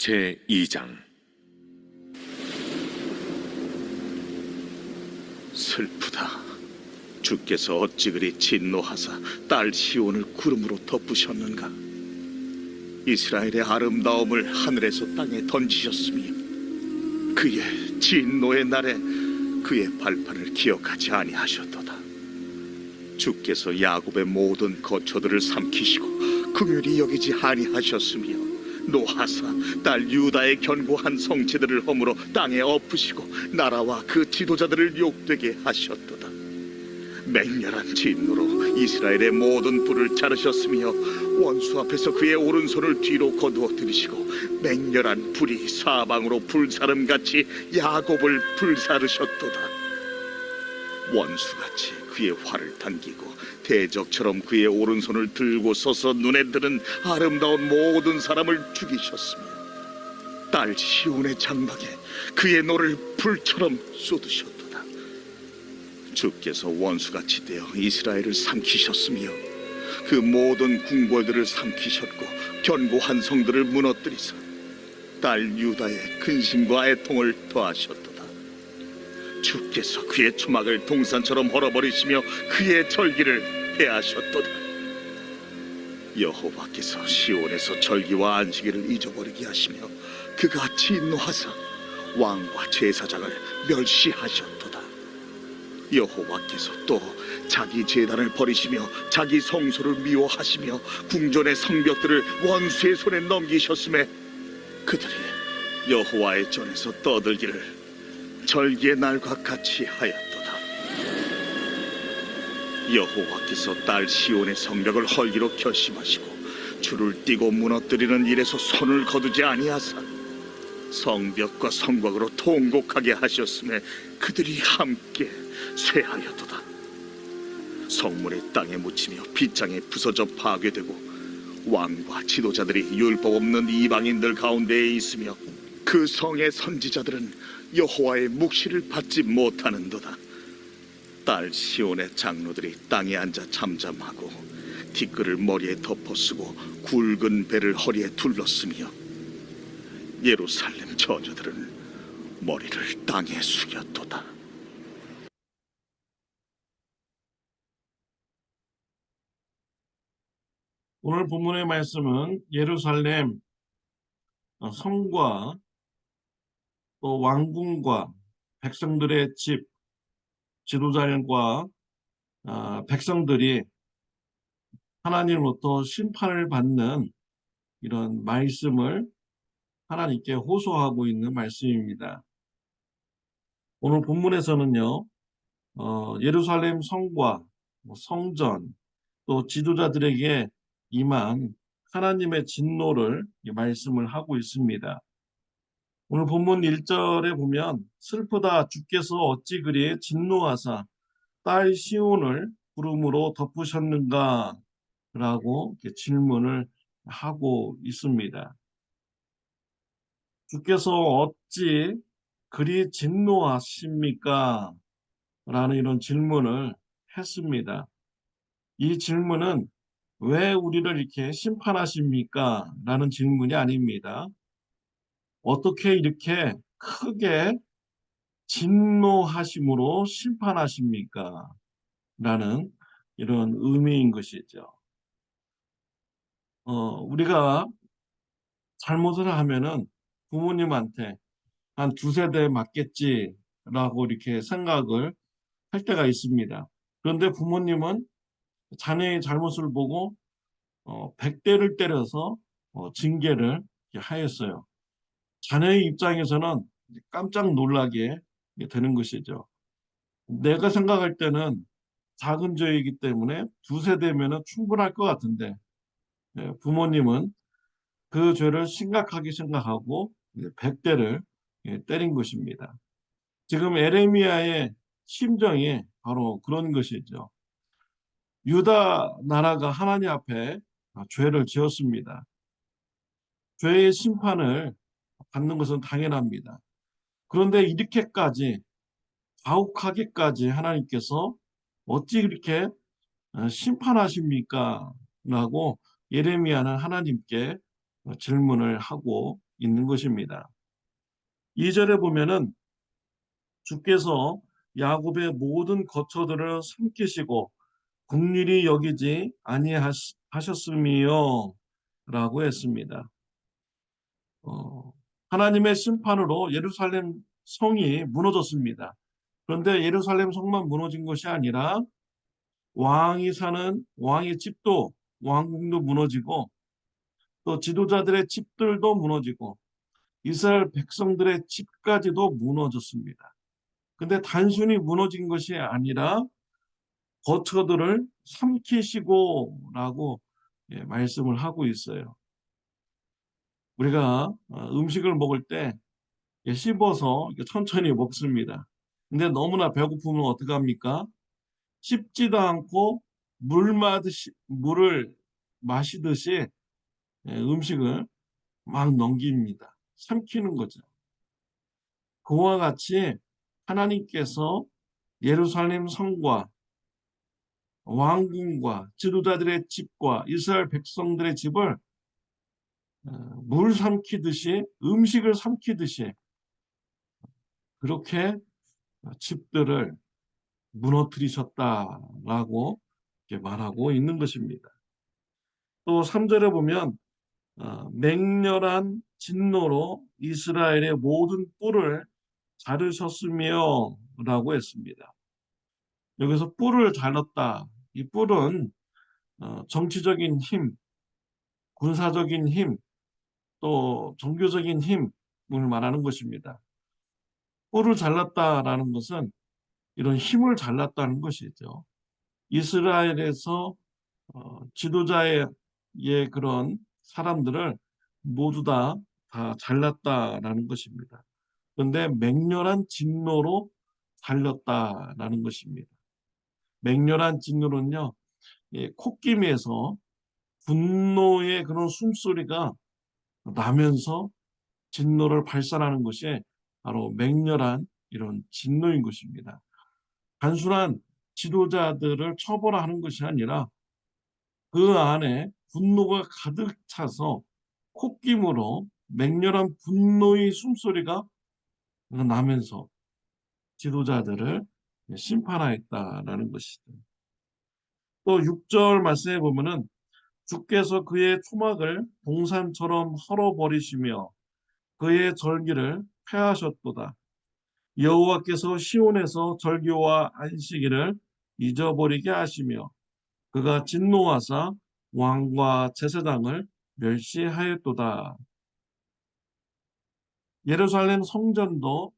제2장. 슬프다. 주께서 어찌 그리 진노하사 딸 시온을 구름으로 덮으셨는가. 이스라엘의 아름다움을 하늘에서 땅에 던지셨으며 그의 진노의 날에 그의 발판을 기억하지 아니하셨도다. 주께서 야곱의 모든 거처들을 삼키시고 긍휼히 여기지 아니하셨으며 노하사 딸 유다의 견고한 성체들을 허물어 땅에 엎으시고 나라와 그 지도자들을 욕되게 하셨도다. 맹렬한 진노로 이스라엘의 모든 뿔을 자르셨으며 원수 앞에서 그의 오른손을 뒤로 거두어 들이시고 맹렬한 불이 사방으로 불사름같이 야곱을 불사르셨도다. 원수같이 그의 활을 당기고 대적처럼 그의 오른손을 들고 서서 눈에 드는 아름다운 모든 사람을 죽이셨으며 딸 시온의 장막에 그의 노를 불처럼 쏟으셨도다. 주께서 원수같이 되어 이스라엘을 삼키셨으며 그 모든 궁궐들을 삼키셨고 견고한 성들을 무너뜨리사 딸 유다의 근심과 애통을 더하셨도다. 주께서 그의 초막을 동산처럼 헐어버리시며 그의 절기를 폐하셨도다. 여호와께서 시온에서 절기와 안식일을 잊어버리게 하시며 그가 진노하사 왕과 제사장을 멸시하셨도다. 여호와께서 또 자기 제단을 버리시며 자기 성소를 미워하시며 궁전의 성벽들을 원수의 손에 넘기셨음에 그들이 여호와의 전에서 떠들기를 절기의 날과 같이 하였도다. 여호와께서 딸 시온의 성벽을 헐기로 결심하시고 줄을 띠고 무너뜨리는 일에서 손을 거두지 아니하사 성벽과 성곽으로 통곡하게 하셨음에 그들이 함께 쇠하였도다. 성문이 땅에 묻히며 빗장에 부서져 파괴되고 왕과 지도자들이 율법 없는 이방인들 가운데에 있으며 그 성의 선지자들은 여호와의 묵시를 받지 못하는도다. 딸 시온의 장로들이 땅에 앉아 잠잠하고 티끌을 머리에 덮어쓰고 굵은 배를 허리에 둘렀으며 예루살렘 처녀들은 머리를 땅에 숙였도다. 오늘 본문의 말씀은 예루살렘 성과 또 왕궁과 백성들의 집, 지도자들과 백성들이 하나님으로부터 심판을 받는 이런 말씀을 하나님께 호소하고 있는 말씀입니다. 오늘 본문에서는요, 예루살렘 성과, 성전, 또 지도자들에게 임한 하나님의 진노를 말씀을 하고 있습니다. 오늘 본문 1절에 보면 슬프다 주께서 어찌 그리 진노하사 딸 시온을 구름으로 덮으셨는가 라고 질문을 하고 있습니다. 주께서 어찌 그리 진노하십니까? 라는 이런 질문을 했습니다. 이 질문은 왜 우리를 이렇게 심판하십니까? 라는 질문이 아닙니다. 어떻게 이렇게 크게 진노하심으로 심판하십니까? 라는 이런 의미인 것이죠. 우리가 잘못을 하면은 부모님한테 한 두세 대 맞겠지라고 이렇게 생각을 할 때가 있습니다. 그런데 부모님은 자녀의 잘못을 보고 100대를 때려서 징계를 하였어요. 자녀의 입장에서는 깜짝 놀라게 되는 것이죠. 내가 생각할 때는 작은 죄이기 때문에 두세 대면 충분할 것 같은데 부모님은 그 죄를 심각하게 생각하고 100대를 때린 것입니다. 지금 에레미야의 심정이 바로 그런 것이죠. 유다 나라가 하나님 앞에 죄를 지었습니다. 죄의 심판을 받는 것은 당연합니다. 그런데 이렇게까지 가혹하게까지 하나님께서 어찌 이렇게 심판하십니까? 라고 예레미야는 하나님께 질문을 하고 있는 것입니다. 2절에 보면은 주께서 야곱의 모든 거처들을 삼키시고 긍휼히 여기지 아니하셨음이요 라고 했습니다. 하나님의 심판으로 예루살렘 성이 무너졌습니다. 그런데 예루살렘 성만 무너진 것이 아니라 왕이 사는 왕의 집도 왕궁도 무너지고 또 지도자들의 집들도 무너지고 이스라엘 백성들의 집까지도 무너졌습니다. 근데 단순히 무너진 것이 아니라 거처들을 삼키시고라고 말씀을 하고 있어요. 우리가 음식을 먹을 때 씹어서 천천히 먹습니다. 근데 너무나 배고프면 어떡합니까? 씹지도 않고 물을 마시듯이 음식을 막 넘깁니다. 삼키는 거죠. 그와 같이 하나님께서 예루살렘 성과 왕궁과 지도자들의 집과 이스라엘 백성들의 집을 물 삼키듯이 음식을 삼키듯이 그렇게 집들을 무너뜨리셨다라고 말하고 있는 것입니다. 또 3절에 보면 맹렬한 진노로 이스라엘의 모든 뿔을 자르셨으며 라고 했습니다. 여기서 뿔을 잘랐다. 이 뿔은 정치적인 힘, 군사적인 힘, 또 종교적인 힘을 말하는 것입니다. 뿔을 잘랐다라는 것은 이런 힘을 잘랐다는 것이죠. 이스라엘에서 지도자의 그런 사람들을 모두 다 잘랐다라는 것입니다. 그런데 맹렬한 진노로 잘렸다라는 것입니다. 맹렬한 진노는요, 콧김에서 분노의 그런 숨소리가 나면서 진노를 발산하는 것이 바로 맹렬한 이런 진노인 것입니다. 단순한 지도자들을 처벌하는 것이 아니라 그 안에 분노가 가득 차서 콧김으로 맹렬한 분노의 숨소리가 나면서 지도자들을 심판하였다라는 것이죠. 또 6절 말씀해 보면은 주께서 그의 초막을 동산처럼 헐어버리시며 그의 절기를 폐하셨도다. 여호와께서 시온에서 절기와 안식일을 잊어버리게 하시며 그가 진노하사 왕과 제사장을 멸시하였도다. 예루살렘 성전도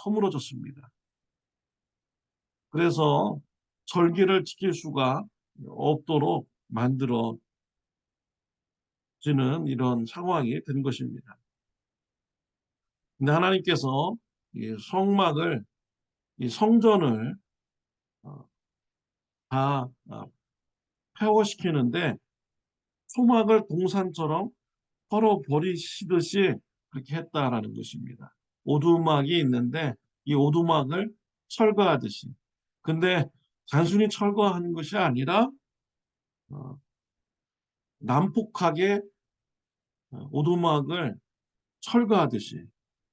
허물어졌습니다. 그래서 절기를 지킬 수가 없도록 만들어지는 이런 상황이 된 것입니다. 근데 하나님께서 이 성막을, 이 성전을 다 폐허시키는데 소막을 동산처럼 헐어버리시듯이 그렇게 했다라는 것입니다. 오두막이 있는데 이 오두막을 철거하듯이. 근데 단순히 철거하는 것이 아니라 어, 난폭하게 오두막을 철거하듯이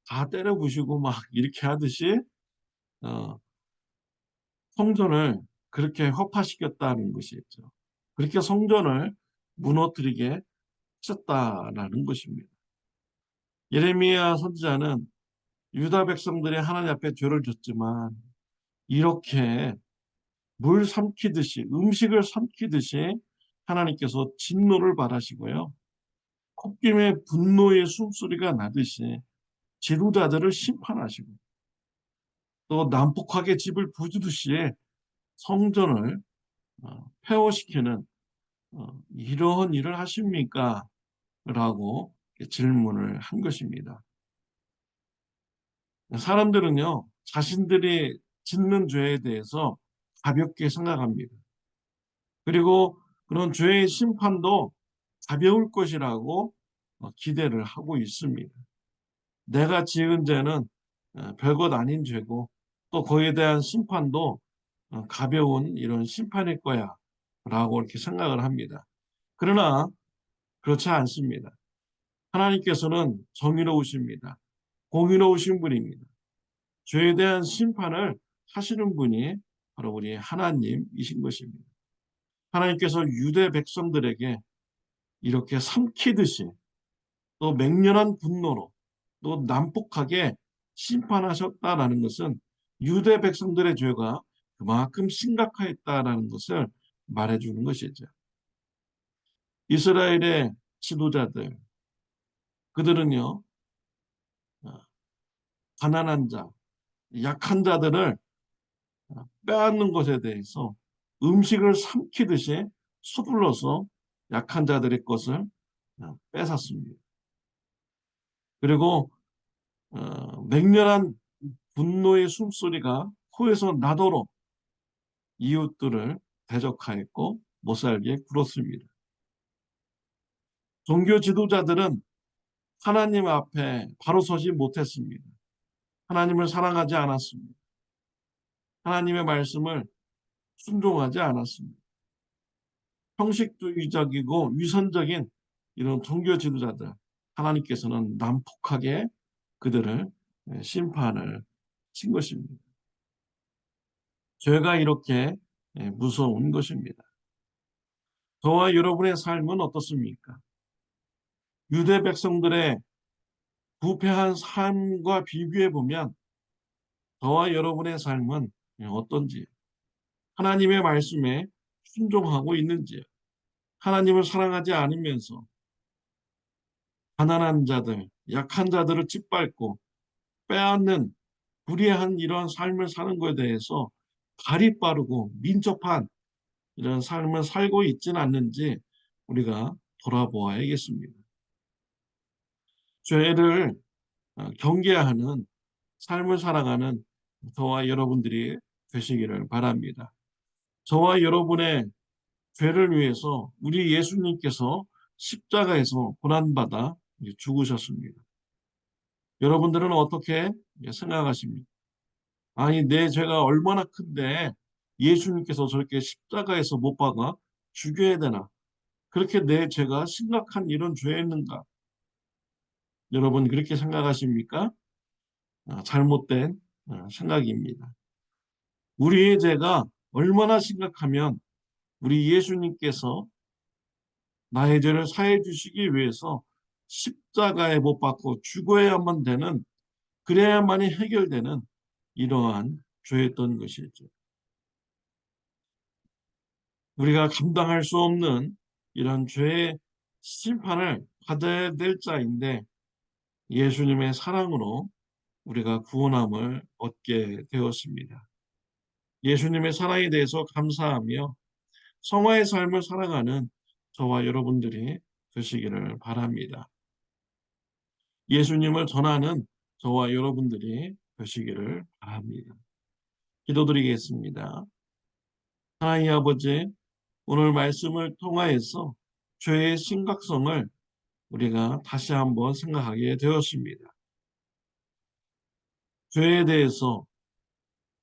다 때려 부시고 막 이렇게 하듯이 어, 성전을 그렇게 허파시켰다는 것이죠. 그렇게 성전을 무너뜨리게 하셨다라는 것입니다. 예레미야 선지자는 유다 백성들이 하나님 앞에 죄를 졌지만 이렇게 물 삼키듯이 음식을 삼키듯이 하나님께서 진노를 바라시고요. 콧김에 분노의 숨소리가 나듯이 지도자들을 심판하시고 또 난폭하게 집을 부수듯이 성전을 폐허시키는 이러한 일을 하십니까? 라고 질문을 한 것입니다. 사람들은요, 자신들이 짓는 죄에 대해서 가볍게 생각합니다. 그리고 그런 죄의 심판도 가벼울 것이라고 기대를 하고 있습니다. 내가 지은 죄는 별것 아닌 죄고 또 거기에 대한 심판도 가벼운 이런 심판일 거야 라고 이렇게 생각을 합니다. 그러나 그렇지 않습니다. 하나님께서는 정의로우십니다. 공의로우신 분입니다. 죄에 대한 심판을 하시는 분이 바로 우리 하나님이신 것입니다. 하나님께서 유대 백성들에게 이렇게 삼키듯이 또 맹렬한 분노로 또 난폭하게 심판하셨다라는 것은 유대 백성들의 죄가 그만큼 심각하였다라는 것을 말해주는 것이죠. 이스라엘의 지도자들, 그들은요, 가난한 자, 약한 자들을 빼앗는 것에 대해서 음식을 삼키듯이 서둘러서 약한 자들의 것을 뺏었습니다. 그리고 맹렬한 분노의 숨소리가 코에서 나도록 이웃들을 대적하였고 못살게 굴었습니다. 종교 지도자들은 하나님 앞에 바로 서지 못했습니다. 하나님을 사랑하지 않았습니다. 하나님의 말씀을 순종하지 않았습니다. 형식주의적이고 위선적인 이런 종교 지도자들, 하나님께서는 난폭하게 그들을 심판을 친 것입니다. 죄가 이렇게 무서운 것입니다. 저와 여러분의 삶은 어떻습니까? 유대 백성들의 부패한 삶과 비교해 보면 저와 여러분의 삶은 어떤지, 하나님의 말씀에 순종하고 있는지, 하나님을 사랑하지 않으면서 가난한 자들, 약한 자들을 짓밟고 빼앗는 불의한 이런 삶을 사는 것에 대해서 발이 빠르고 민첩한 이런 삶을 살고 있지는 않는지 우리가 돌아보아야겠습니다. 죄를 경계하는 삶을 살아가는 저와 여러분들이 되시기를 바랍니다. 저와 여러분의 죄를 위해서 우리 예수님께서 십자가에서 고난받아 죽으셨습니다. 여러분들은 어떻게 생각하십니까? 아니, 내 죄가 얼마나 큰데 예수님께서 저렇게 십자가에서 못 박아 죽여야 되나? 그렇게 내 죄가 심각한 이런 죄였는가? 여러분 그렇게 생각하십니까? 잘못된 생각입니다. 우리의 죄가 얼마나 심각하면 우리 예수님께서 나의 죄를 사해 주시기 위해서 십자가에 못 박고 죽어야만 되는, 그래야만이 해결되는 이러한 죄였던 것이죠. 우리가 감당할 수 없는 이런 죄의 심판을 받아야 될 자인데 예수님의 사랑으로 우리가 구원함을 얻게 되었습니다. 예수님의 사랑에 대해서 감사하며 성화의 삶을 살아가는 저와 여러분들이 되시기를 바랍니다. 예수님을 전하는 저와 여러분들이 되시기를 바랍니다. 기도드리겠습니다. 하나님 아버지, 오늘 말씀을 통하여서 죄의 심각성을 우리가 다시 한번 생각하게 되었습니다. 죄에 대해서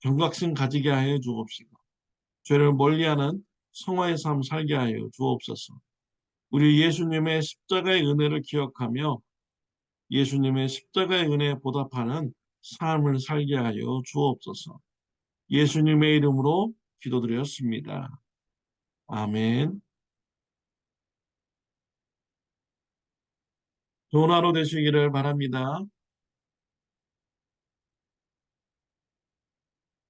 경각심 가지게 하여 주옵시고 죄를 멀리하는 성화의 삶 살게 하여 주옵소서. 우리 예수님의 십자가의 은혜를 기억하며 예수님의 십자가의 은혜에 보답하는 삶을 살게 하여 주옵소서. 예수님의 이름으로 기도드렸습니다. 아멘. 좋은 하루 되시기를 바랍니다.